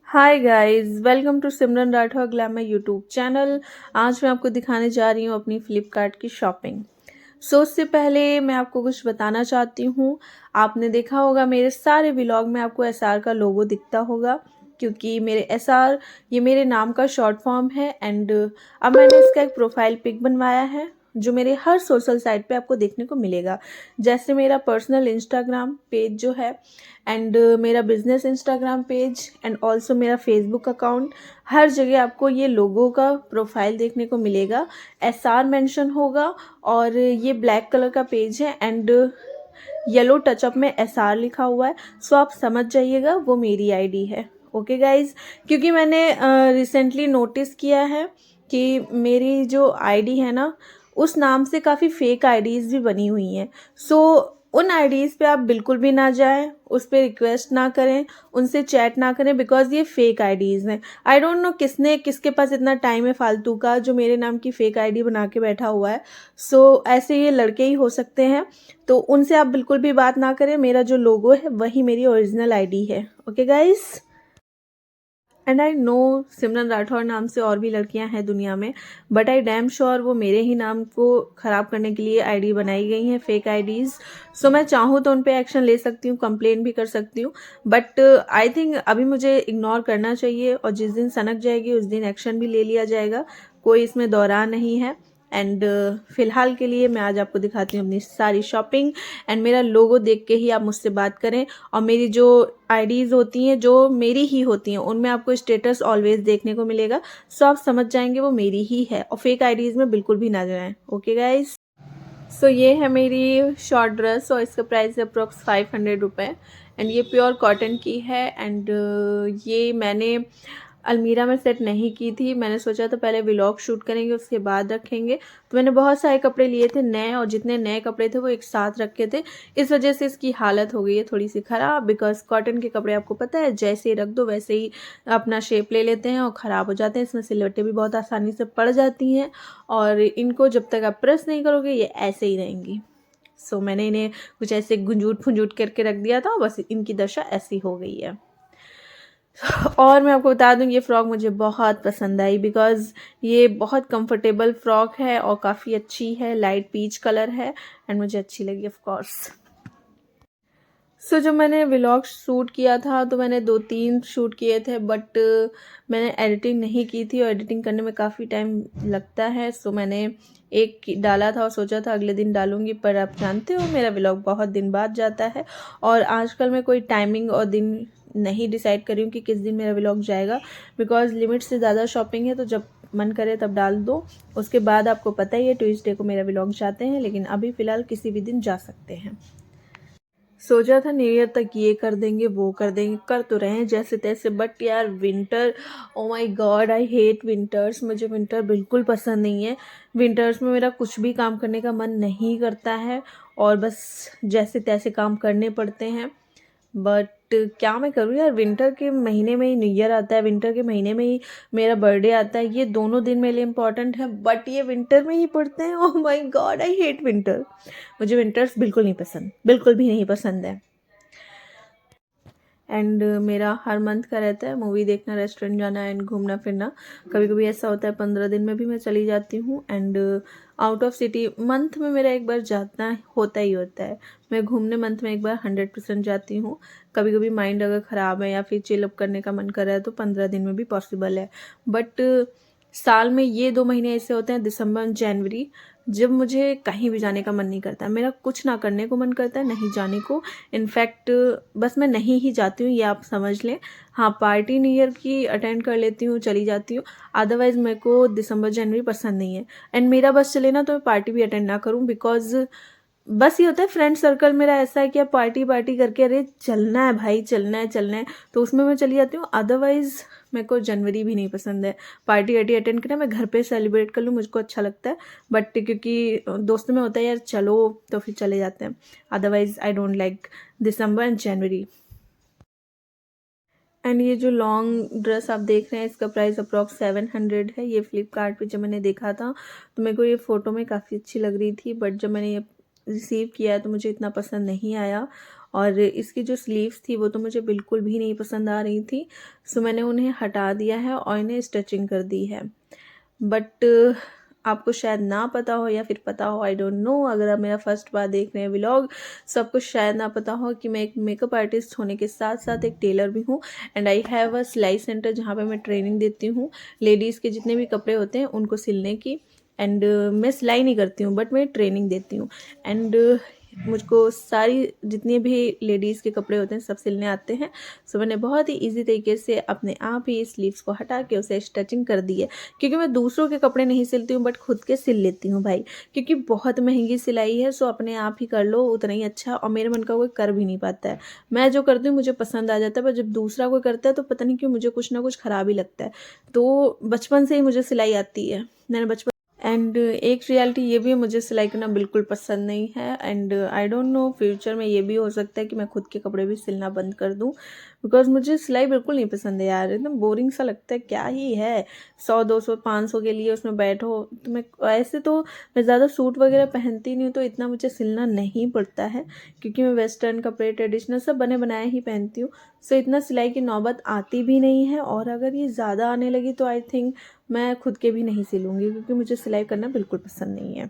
Hi guys, welcome to Simran Rathore glamour YouTube channel. आज मैं आपको दिखाने जा रही हूँ अपनी फ्लिपकार्ट की शॉपिंग। उससे पहले मैं आपको कुछ बताना चाहती हूँ। आपने देखा होगा मेरे सारे व्लॉग में आपको एसआर का लोगो दिखता होगा, क्योंकि मेरे एसआर ये मेरे नाम का शॉर्ट फॉर्म है। एंड अब मैंने इसका एक प्रोफाइल पिक बनवाया है जो मेरे हर सोशल साइट पे आपको देखने को मिलेगा, जैसे मेरा पर्सनल इंस्टाग्राम पेज जो है, एंड मेरा business Instagram page, and also मेरा फेसबुक अकाउंट। हर जगह आपको ये लोगो का प्रोफाइल देखने को मिलेगा, एसआर मेंशन होगा। और ये ब्लैक कलर का पेज है एंड येलो टचअप में एसआर लिखा हुआ है। सो आप समझ जाइएगा वो मेरी आईडी है। ओके गाइज, क्योंकि मैंने रिसेंटली नोटिस किया है कि मेरी जो आईडी है ना, उस नाम से काफ़ी फेक आईडीज़ भी बनी हुई हैं। सो उन आईडीज़ पे आप बिल्कुल भी ना जाएं, उस पर रिक्वेस्ट ना करें, उनसे चैट ना करें, बिकॉज ये फेक आईडीज़ हैं। आई डोंट नो किसके पास इतना टाइम है फालतू का जो मेरे नाम की फेक आईडी बना के बैठा हुआ है। सो ऐसे ये लड़के ही हो सकते हैं, तो उनसे आप बिल्कुल भी बात ना करें। मेरा जो लोगो है वही मेरी ओरिजिनल आईडी है। Okay guys, and I know Simran Rathore नाम से और भी लड़कियां हैं दुनिया में, बट आई डैम श्योर वो मेरे ही नाम को ख़राब करने के लिए आईडी बनाई गई हैं, फेक आईडीज़। सो मैं चाहूँ तो उन पे एक्शन ले सकती हूँ, कंप्लेन भी कर सकती हूँ, बट आई थिंक अभी मुझे इग्नोर करना चाहिए, और जिस दिन सनक जाएगी उस दिन एक्शन भी ले लिया जाएगा। कोई इसमें दौरान नहीं है। एंड फिलहाल के लिए मैं आज आपको दिखाती हूँ अपनी सारी शॉपिंग, एंड मेरा लोगो देख के ही आप मुझसे बात करें। और मेरी जो आईडीज़ होती हैं जो मेरी ही होती हैं उनमें आपको स्टेटस ऑलवेज देखने को मिलेगा। सो आप समझ जाएंगे वो मेरी ही है, और फेक आईडीज़ में बिल्कुल भी ना जाएं। ओके गाइज, सो ये है मेरी शॉर्ट ड्रेस और इसका प्राइस है अप्रोक्स 500 रुपये। एंड ये प्योर कॉटन की है। एंड ये मैंने अलमीरा में सेट नहीं की थी। मैंने सोचा था पहले व्लॉग शूट करेंगे उसके बाद रखेंगे, तो मैंने बहुत सारे कपड़े लिए थे नए, और जितने नए कपड़े थे वो एक साथ रखे थे। इस वजह से इसकी हालत हो गई है थोड़ी सी ख़राब, बिकॉज कॉटन के कपड़े आपको पता है जैसे ही रख दो वैसे ही अपना शेप ले लेते हैं और ख़राब हो जाते हैं। इसमें सिलवटें भी बहुत आसानी से पड़ जाती हैं, और इनको जब तक आप प्रेस नहीं करोगे ये ऐसे ही रहेंगी। सो मैंने इन्हें कुछ ऐसे गुंजूट फुंजूट करके रख दिया था, बस इनकी दशा ऐसी हो गई है। और मैं आपको बता दूं ये फ़्रॉक मुझे बहुत पसंद आई, बिकॉज़ ये बहुत कंफर्टेबल फ़्रॉक है और काफ़ी अच्छी है, लाइट पीच कलर है, एंड मुझे अच्छी लगी ऑफ कोर्स। सो जब मैंने व्लॉग शूट किया था तो मैंने 2-3 शूट किए थे, बट मैंने एडिटिंग नहीं की थी, और एडिटिंग करने में काफ़ी टाइम लगता है। सो मैंने एक डाला था और सोचा था अगले दिन डालूंगी, पर आप जानते हो मेरा व्लॉग बहुत दिन बाद जाता है, और आजकल मैं कोई टाइमिंग और दिन नहीं डिसाइड कर रही हूँ कि किस दिन मेरा व्लॉग जाएगा, बिकॉज लिमिट से ज़्यादा शॉपिंग है। तो जब मन करे तब डाल दो, उसके बाद आपको पता ही है ट्यूसडे को मेरा व्लॉग जाते हैं, लेकिन अभी फ़िलहाल किसी भी दिन जा सकते हैं। सोचा था न्यू ईयर तक ये कर देंगे वो कर देंगे, कर तो रहे हैं जैसे तैसे, बट यार winter, oh my God I hate winters. मुझे विंटर बिल्कुल पसंद नहीं है। विंटर्स में मेरा कुछ भी काम करने का मन नहीं करता है, और बस जैसे तैसे काम करने पड़ते हैं। बट क्या मैं करूँ यार, विंटर के महीने में ही न्यू ईयर आता है, विंटर के महीने में ही मेरा बर्थडे आता है। ये दोनों दिन मेरे लिए इम्पॉर्टेंट है, बट ये विंटर में ही पड़ते हैं। Oh my God I hate winter. मुझे विंटर्स बिल्कुल नहीं पसंद, बिल्कुल भी नहीं पसंद है। एंड मेरा हर मंथ का रहता है मूवी देखना, रेस्टोरेंट जाना एंड घूमना फिरना। कभी कभी ऐसा होता है 15 दिन में भी मैं चली जाती हूँ, and out of city month में मेरा एक बार जाना होता ही होता है। मैं घूमने मंथ में एक बार 100% जाती हूँ। कभी कभी माइंड अगर ख़राब है या फिर चिल अप करने का मन कर रहा है तो 15 दिन में भी पॉसिबल है। बट साल में ये 2 महीने ऐसे होते हैं, दिसंबर और जनवरी, जब मुझे कहीं भी जाने का मन नहीं करता। मेरा कुछ ना करने को मन करता है, नहीं जाने को। इनफैक्ट बस मैं नहीं ही जाती हूँ, ये आप समझ लें। हाँ, पार्टी न्यू ईयर की अटेंड कर लेती हूँ, चली जाती हूँ। अदरवाइज़ मेरे को दिसंबर जनवरी पसंद नहीं है। एंड मेरा बस चले ना तो मैं पार्टी भी अटेंड ना करूँ, बिकॉज बस ये होता है फ्रेंड सर्कल मेरा ऐसा है कि अब पार्टी पार्टी करके अरे चलना है भाई, चलना है चलना है, तो उसमें मैं चली जाती हूँ। अदरवाइज़ मेरे को जनवरी भी नहीं पसंद है पार्टी वार्टी अटेंड करना। मैं घर पे सेलिब्रेट कर लूँ, मुझको अच्छा लगता है, बट क्योंकि दोस्तों में होता है यार चलो तो फिर चले जाते हैं। Otherwise I don't like December and January. And ये जो लॉन्ग ड्रेस आप देख रहे हैं इसका प्राइस अप्रॉक्स 700 है। ये फ्लिपकार्ट पे जब मैंने देखा था तो मेरे को ये फ़ोटो में काफ़ी अच्छी लग रही थी, बट जब मैंने ये रिसीव किया है तो मुझे इतना पसंद नहीं आया। और इसकी जो स्लीव्स थी वो तो मुझे बिल्कुल भी नहीं पसंद आ रही थी। सो मैंने उन्हें हटा दिया है और इन्हें स्टिचिंग कर दी है। बट आपको शायद ना पता हो या फिर पता हो, आई डोंट नो। अगर आप मेरा फर्स्ट बार देख रहे हैं व्लॉग, सबको शायद ना पता हो कि मैं एक मेकअप आर्टिस्ट होने के साथ साथ एक टेलर भी हूँ। एंड आई हैव अ सिलाई सेंटर जहाँ पे मैं ट्रेनिंग देती हूँ लेडीज़ के जितने भी कपड़े होते हैं उनको सिलने की। एंड मैं सिलाई नहीं करती हूँ बट मैं ट्रेनिंग देती हूँ। एंड मुझको सारी जितनी भी लेडीज़ के कपड़े होते हैं सब सिलने आते हैं। सो मैंने बहुत ही इजी तरीके से अपने आप ही स्लीव्स को हटा के उसे स्टिचिंग कर दी है, क्योंकि मैं दूसरों के कपड़े नहीं सिलती हूँ बट खुद के सिल लेती हूँ भाई, क्योंकि बहुत महंगी सिलाई है। सो अपने आप ही कर लो उतना ही अच्छा, और मेरे मन का कोई कर भी नहीं पाता है। मैं जो करती हूँ मुझे पसंद आ जाता है, पर जब दूसरा कोई करता है तो पता नहीं क्यों मुझे कुछ ना कुछ ख़राब ही लगता है। तो बचपन से ही मुझे सिलाई आती है, मैंने बचपन। एंड एक रियलिटी ये भी है, मुझे सिलाई करना बिल्कुल पसंद नहीं है। And I don't know future में ये भी हो सकता है कि मैं खुद के कपड़े भी सिलना बंद कर दूं, बिकॉज मुझे सिलाई बिल्कुल नहीं पसंद है यार। एकदम बोरिंग सा लगता है, क्या ही है 100 200 500 के लिए उसमें बैठो। तो मैं ऐसे तो मैं ज़्यादा सूट वगैरह पहनती नहीं हूँ तो इतना मुझे सिलना नहीं पड़ता है, क्योंकि मैं वेस्टर्न कपड़े ट्रेडिशनल सब बने बनाए ही पहनती हूँ। सो इतना सिलाई की नौबत आती भी नहीं है। और अगर ये ज़्यादा आने लगी तो आई थिंक मैं खुद के भी नहीं सिलूँगी, क्योंकि मुझे सिलाई करना बिल्कुल पसंद नहीं है।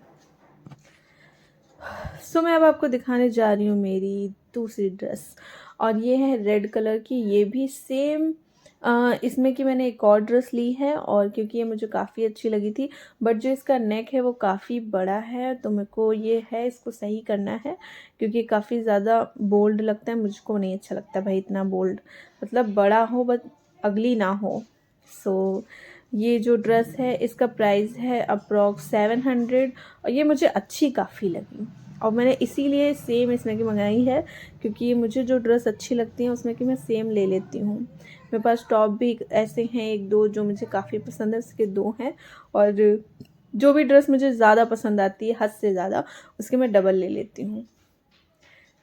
सो मैं अब आपको दिखाने जा रही हूँ मेरी दूसरी ड्रेस, और ये है रेड कलर की। ये भी सेम इसमें कि मैंने एक और ड्रेस ली है, और क्योंकि ये मुझे काफ़ी अच्छी लगी थी, बट जो इसका नेक है वो काफ़ी बड़ा है, तो मेरे को ये है इसको सही करना है, क्योंकि काफ़ी ज़्यादा बोल्ड लगता है। मुझको नहीं अच्छा लगता भाई इतना बोल्ड, मतलब बड़ा हो बट अगली ना हो। सो ये जो ड्रेस है इसका प्राइस है अप्रॉक्स 700, और ये मुझे अच्छी काफ़ी लगी, और मैंने इसीलिए सेम इसमें की मंगाई है, क्योंकि मुझे जो ड्रेस अच्छी लगती है उसमें की मैं सेम ले लेती हूँ। मेरे पास टॉप भी ऐसे हैं एक दो जो मुझे काफ़ी पसंद है, उसके दो हैं। और जो भी ड्रेस मुझे ज़्यादा पसंद आती है हद से ज़्यादा, उसके मैं डबल ले लेती हूँ।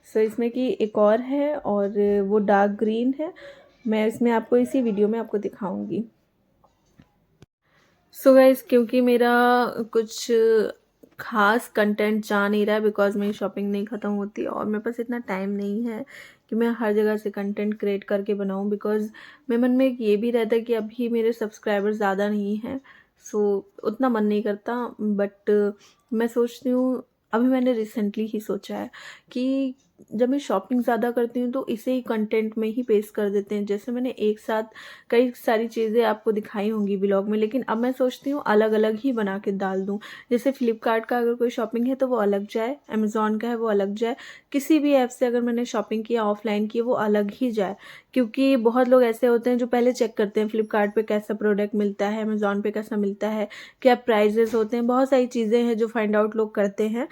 सो इसमें की एक और है, और वो डार्क ग्रीन है। मैं इसमें आपको इसी वीडियो में आपको दिखाऊंगी। सो गाइस, क्योंकि मेरा कुछ खास कंटेंट जा नहीं रहा है, बिकॉज मेरी शॉपिंग नहीं ख़त्म होती और मेरे पास इतना टाइम नहीं है कि मैं हर जगह से कंटेंट क्रिएट करके बनाऊं, बिकॉज मेरे मन में एक ये भी रहता है कि अभी मेरे सब्सक्राइबर ज़्यादा नहीं हैं। सो उतना मन नहीं करता। बट मैं सोचती हूँ, अभी मैंने रिसेंटली ही सोचा है कि जब मैं शॉपिंग ज़्यादा करती हूँ तो इसे ही कंटेंट में ही पेस्ट कर देते हैं। जैसे मैंने एक साथ कई सारी चीज़ें आपको दिखाई होंगी ब्लॉग में, लेकिन अब मैं सोचती हूँ अलग अलग ही बना के डाल दूँ। जैसे फ्लिपकार्ट का अगर कोई शॉपिंग है तो वो अलग जाए, अमेज़ॉन का है वो अलग जाए, किसी भी ऐप से अगर मैंने शॉपिंग किया ऑफलाइन की वो अलग ही जाए। क्योंकि बहुत लोग ऐसे होते हैं जो पहले चेक करते हैं फ्लिपकार्ट पे कैसा प्रोडक्ट मिलता है, अमेज़ॉन पे कैसा मिलता है, क्या प्राइजेस होते हैं, बहुत सारी चीज़ें हैं जो फाइंड आउट लोग करते हैं।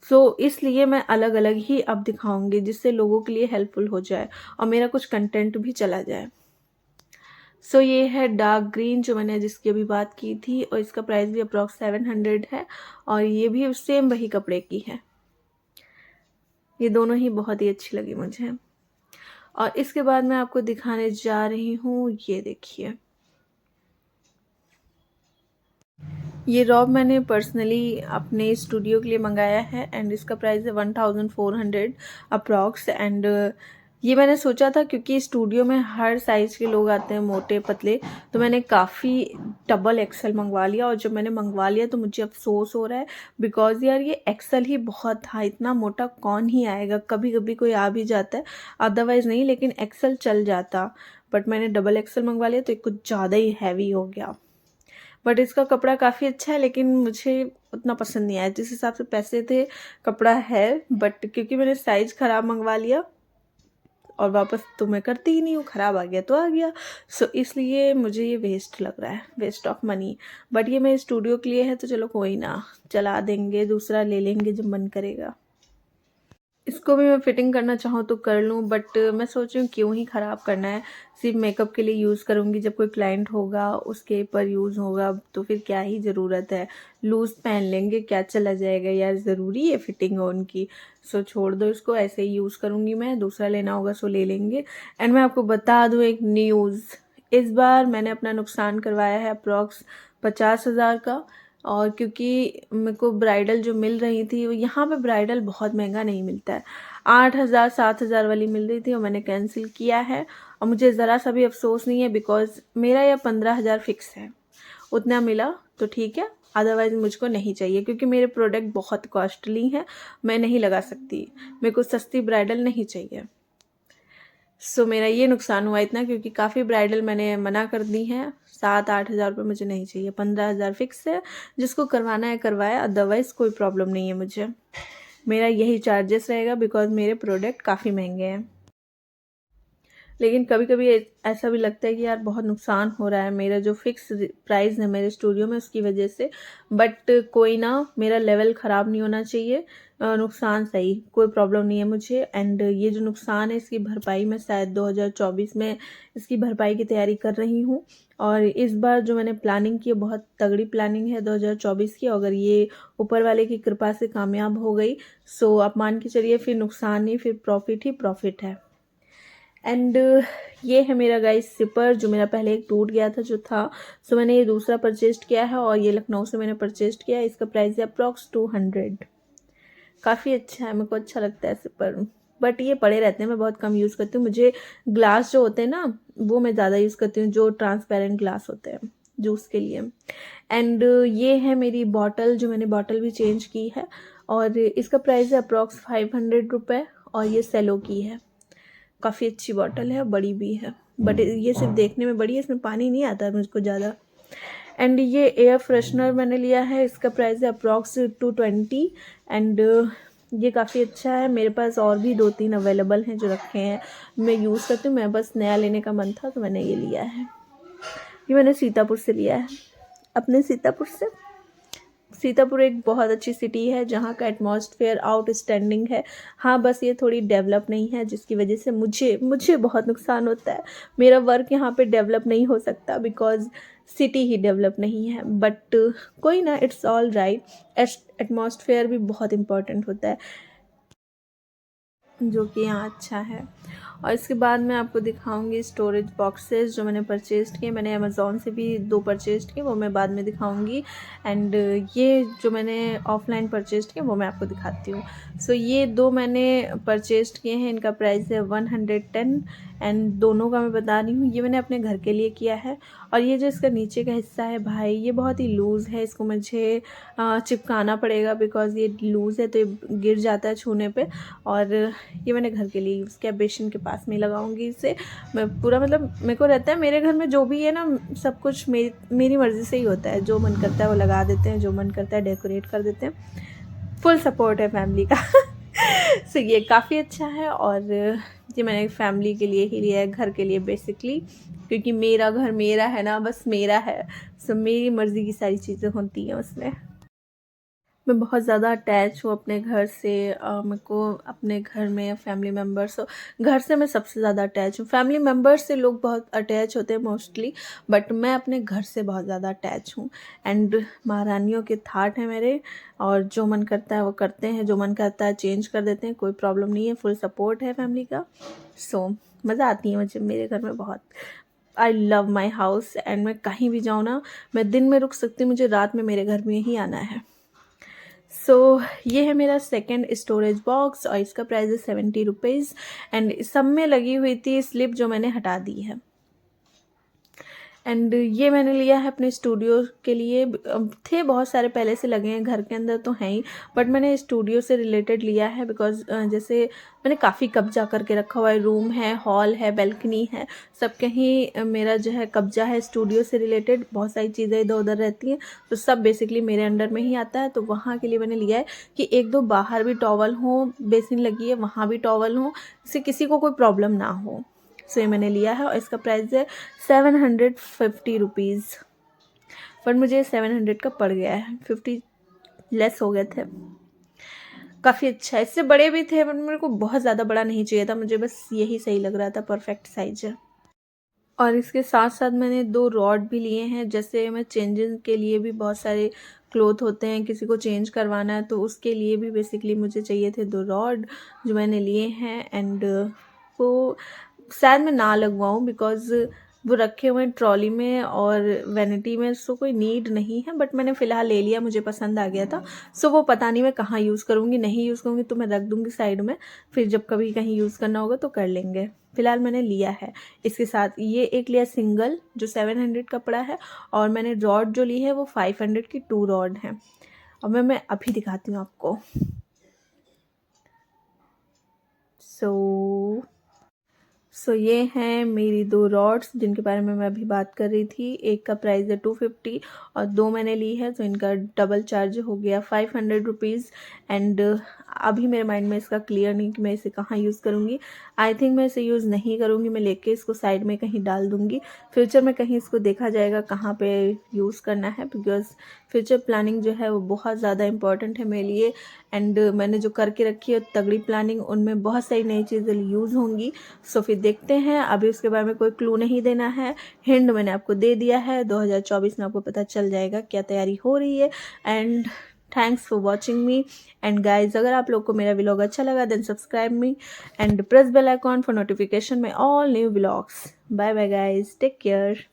सो इसलिए मैं अलग अलग ही अब दिखाऊंगी, जिससे लोगों के लिए हेल्पफुल हो जाए और मेरा कुछ कंटेंट भी चला जाए। सो ये है डार्क ग्रीन जो मैंने जिसकी अभी बात की थी, और इसका प्राइस भी अप्रॉक्स 700 है, और ये भी सेम वही कपड़े की है। ये दोनों ही बहुत ही अच्छी लगी मुझे। और इसके बाद मैं आपको दिखाने जा रही हूँ, ये देखिए, ये रॉब मैंने पर्सनली अपने स्टूडियो के लिए मंगाया है, एंड इसका प्राइस है 1400 अप्रॉक्स। एंड ये मैंने सोचा था क्योंकि स्टूडियो में हर साइज़ के लोग आते हैं, मोटे पतले, तो मैंने काफ़ी डबल एक्सल मंगवा लिया। और जब मैंने मंगवा लिया तो मुझे अफसोस हो रहा है, बिकॉज यार ये एक्सल ही बहुत था, इतना मोटा कौन ही आएगा, कभी कभी कोई आ भी जाता है, अदरवाइज़ नहीं, लेकिन एक्सल चल जाता। बट मैंने डबल एक्सल मंगवा लिया तो कुछ ज़्यादा ही हैवी हो गया। बट इसका कपड़ा काफ़ी अच्छा है, लेकिन मुझे उतना पसंद नहीं आया जिस हिसाब से पैसे थे। कपड़ा है, बट क्योंकि मैंने साइज़ ख़राब मंगवा लिया, और वापस तो मैं करती ही नहीं हूँ, ख़राब आ गया तो आ गया। सो इसलिए मुझे ये वेस्ट लग रहा है, वेस्ट ऑफ मनी। बट ये मेरे स्टूडियो के लिए है तो चलो कोई ना, चला देंगे, दूसरा ले लेंगे जब मन करेगा। इसको भी मैं फिटिंग करना चाहूँ तो कर लूँ, बट मैं सोच रही हूँ क्यों ही ख़राब करना है। सिर्फ मेकअप के लिए यूज़ करूँगी, जब कोई क्लाइंट होगा उसके पर यूज़ होगा तो फिर क्या ही ज़रूरत है। लूज़ पहन लेंगे, क्या चला जाएगा यार, ज़रूरी है फिटिंग हो उनकी। सो छोड़ दो इसको, ऐसे ही यूज़ करूँगी मैं, दूसरा लेना होगा सो ले लेंगे। एंड मैं आपको बता दूँ एक न्यूज़, इस बार मैंने अपना नुकसान करवाया है अप्रॉक्स 50,000 का। और क्योंकि मेरे को ब्राइडल जो मिल रही थी, वो यहाँ पे ब्राइडल बहुत महंगा नहीं मिलता है। 8,000 7,000 वाली मिल रही थी और मैंने कैंसिल किया है। और मुझे ज़रा सा भी अफसोस नहीं है बिकॉज़ मेरा यह 15,000 फ़िक्स है। उतना मिला तो ठीक है, अदरवाइज़ मुझको नहीं चाहिए क्योंकि मेरे प्रोडक्ट बहुत कॉस्टली हैं, मैं नहीं लगा सकती। मेरे को सस्ती ब्राइडल नहीं चाहिए। सो मेरा ये नुकसान हुआ इतना क्योंकि काफ़ी ब्राइडल मैंने मना कर दी हैं। 7-8 हज़ार रुपये मुझे नहीं चाहिए, 15,000 फ़िक्स है। जिसको करवाना है करवाए, अदरवाइज़ कोई प्रॉब्लम नहीं है मुझे। मेरा यही चार्जेस रहेगा बिकॉज़ मेरे प्रोडक्ट काफ़ी महंगे हैं। लेकिन कभी-कभी ऐसा भी लगता है कि यार बहुत नुकसान हो रहा है मेरा जो फ़िक्स प्राइस है मेरे स्टूडियो में उसकी वजह से। बट कोई ना, मेरा लेवल ख़राब नहीं होना चाहिए। नुकसान सही, कोई प्रॉब्लम नहीं है मुझे। एंड ये जो नुकसान है इसकी भरपाई मैं शायद 2024 में इसकी भरपाई की तैयारी कर रही हूँ। और इस बार जो मैंने प्लानिंग की है बहुत तगड़ी प्लानिंग है 2024 की। अगर ये ऊपर वाले की कृपा से कामयाब हो गई सो आप मान के चलिए फिर नुकसान नहीं, फिर प्रॉफ़िट ही प्रॉफ़िट है। एंड ये है मेरा गाइस सिपर जो मेरा पहले एक टूट गया था जो था। सो मैंने ये दूसरा परचेस्ड किया है और ये लखनऊ से मैंने परचेस्ड किया है। इसका प्राइस है अप्रॉक्स 200। काफ़ी अच्छा है, मेरे को अच्छा लगता है सिपर। बट ये पड़े रहते हैं, मैं बहुत कम यूज़ करती हूँ। मुझे ग्लास जो होते हैं ना वो मैं ज़्यादा यूज़ करती हूँ, जो ट्रांसपेरेंट ग्लास होते हैं जूस के लिए। एंड ये है मेरी बॉटल जो मैंने बॉटल भी चेंज की है और इसका प्राइस है अप्रॉक्स 500 रुपये और ये सेलो की है। काफ़ी अच्छी बॉटल है, बड़ी भी है। बट ये सिर्फ देखने में बड़ी है, इसमें पानी नहीं आता है मुझको ज़्यादा। एंड ये एयर फ्रेशनर मैंने लिया है, इसका प्राइस है अप्रॉक्स 220। एंड ये काफ़ी अच्छा है। मेरे पास और भी 2-3 अवेलेबल हैं जो रखे हैं, मैं यूज़ करती हूँ। मैं बस नया लेने का मन था तो मैंने ये लिया है। ये मैंने सीतापुर से लिया है, अपने सीतापुर से। सीतापुर एक बहुत अच्छी सिटी है जहाँ का एटमॉस्फेयर आउटस्टैंडिंग है। हाँ, बस ये थोड़ी डेवलप नहीं है जिसकी वजह से मुझे बहुत नुकसान होता है। मेरा वर्क यहाँ पे डेवलप नहीं हो सकता बिकॉज़ सिटी ही डेवलप नहीं है। बट कोई ना, इट्स ऑल राइट। एटमॉस्फेयर भी बहुत इम्पोर्टेंट होता है जो कि यहाँ अच्छा है। और इसके बाद मैं आपको दिखाऊंगी स्टोरेज बॉक्सेस जो मैंने परचेज़ किए। मैंने अमेज़ॉन से भी 2 परचेज़ किए, वो मैं बाद में दिखाऊंगी। एंड ये जो मैंने ऑफ़लाइन परचेज़ किए वो मैं आपको दिखाती हूँ। सो ये 2 मैंने परचेज़ किए हैं, इनका प्राइस है 110। एंड दोनों का मैं बता रही हूँ, ये मैंने अपने घर के लिए किया है। और ये जो इसका नीचे का हिस्सा है भाई, ये बहुत ही लूज़ है, इसको मुझे चिपकाना पड़ेगा बिकॉज़ ये लूज़ है तो ये गिर जाता है छूने पे। और ये मैंने घर के लिए यूज़ किया, बेसिन के पास में लगाऊंगी इसे मैं पूरा। मतलब मेरे को रहता है मेरे घर में जो भी है ना सब कुछ मेरी मर्ज़ी से ही होता है। जो मन करता है वो लगा देते हैं, जो मन करता है डेकोरेट कर देते हैं। फुल सपोर्ट है फैमिली का। सो ये काफ़ी अच्छा है। और ये मैंने फैमिली के लिए ही लिया है, घर के लिए बेसिकली, क्योंकि मेरा घर मेरा है ना, बस मेरा है। सो मेरी मर्ज़ी की सारी चीज़ें होती हैं उसमें। मैं बहुत ज़्यादा अटैच हूँ अपने घर से। मेरे को अपने घर में फैमिली मेम्बर्स घर से मैं सबसे ज़्यादा अटैच हूँ। फैमिली मेम्बर्स से लोग बहुत अटैच होते हैं मोस्टली, बट मैं अपने घर से बहुत ज़्यादा अटैच हूँ। एंड महारानियों के थाट हैं मेरे, और जो मन करता है वो करते हैं, जो मन करता है चेंज कर देते हैं, कोई प्रॉब्लम नहीं है। फुल सपोर्ट है फैमिली का। सो मज़ा आती है मुझे मेरे घर में बहुत। I love my house. And मैं कहीं भी जाऊँ ना, मैं दिन में रुक सकती हूँ, मुझे रात में मेरे घर में ही आना है। सो ये है मेरा सेकंड स्टोरेज बॉक्स और इसका प्राइस है 70 रुपीज़। एंड सब में लगी हुई थी स्लिप जो मैंने हटा दी है। एंड ये मैंने लिया है अपने स्टूडियो के लिए। थे बहुत सारे पहले से लगे हैं, घर के अंदर तो हैं ही, बट मैंने स्टूडियो से रिलेटेड लिया है बिकॉज जैसे मैंने काफ़ी कब्जा करके रखा हुआ है। रूम है, हॉल है, बैल्कनी है, सब कहीं मेरा जो है कब्जा है। स्टूडियो से रिलेटेड बहुत सारी चीज़ें इधर उधर रहती हैं तो सब बेसिकली मेरे अंडर में ही आता है। तो वहाँ के लिए मैंने लिया है कि 1-2 बाहर भी टॉवल हो, बेसिन लगी है वहाँ भी टॉवल हो, जिससे किसी को कोई प्रॉब्लम ना हो। सो ये मैंने लिया है और इसका प्राइस है 750 रुपीज़। पर मुझे 700 का पड़ गया है, 50 लेस हो गए थे। काफ़ी अच्छा है, इससे बड़े भी थे बट मेरे को बहुत ज़्यादा बड़ा नहीं चाहिए था, मुझे बस यही सही लग रहा था, परफेक्ट साइज है। और इसके साथ साथ मैंने 2 रॉड भी लिए हैं। जैसे मैं चेंजिंग के लिए भी बहुत सारे क्लोथ होते हैं, किसी को चेंज करवाना है तो उसके लिए भी बेसिकली मुझे चाहिए थे 2 रॉड जो मैंने लिए हैं। एंड वो शायद मैं ना लगवाऊँ बिकॉज़ वो रखे हुए हैं ट्रॉली में और वैनिटी में, सो कोई नीड नहीं है, बट मैंने फ़िलहाल ले लिया, मुझे पसंद आ गया था। सो वो पता नहीं मैं कहाँ यूज़ करूँगी, नहीं यूज़ करूँगी तो मैं रख दूँगी साइड में, फिर जब कभी कहीं यूज़ करना होगा तो कर लेंगे। फ़िलहाल मैंने लिया है। इसके साथ ये एक लिया सिंगल जो 700 का पड़ा है, और मैंने रॉड जो ली है वो 500 की 2 रॉड हैं। और मैं अभी दिखाती हूँ आपको। सो ये हैं मेरी 2 रॉड्स जिनके बारे में मैं अभी बात कर रही थी। एक का प्राइस है 250 और 2 मैंने ली है, तो इनका डबल चार्ज हो गया 500 रुपीज़। एंड अभी मेरे माइंड में इसका क्लियर नहीं कि मैं इसे कहाँ यूज़ करूँगी। आई थिंक मैं इसे यूज़ नहीं करूँगी, मैं लेके इसको साइड में कहीं डाल दूँगी। फ्यूचर में कहीं इसको देखा जाएगा कहाँ पे यूज़ करना है, बिकॉज़ फ्यूचर प्लानिंग जो है वो बहुत ज़्यादा इंपॉर्टेंट है मेरे लिए। एंड मैंने जो करके रखी है तगड़ी प्लानिंग, उनमें बहुत सारी नई चीज़ें यूज़ होंगी। सो फिर देखते हैं, अभी उसके बारे में कोई क्लू नहीं देना है। हिंट मैंने आपको दे दिया है, 2024 में आपको पता चल जाएगा क्या तैयारी हो रही है। And thanks for watching me. And guys, अगर आप लोग को मेरा व्लॉग अच्छा लगा then subscribe me and press bell icon for notification my all new vlogs. Bye bye guys, take care.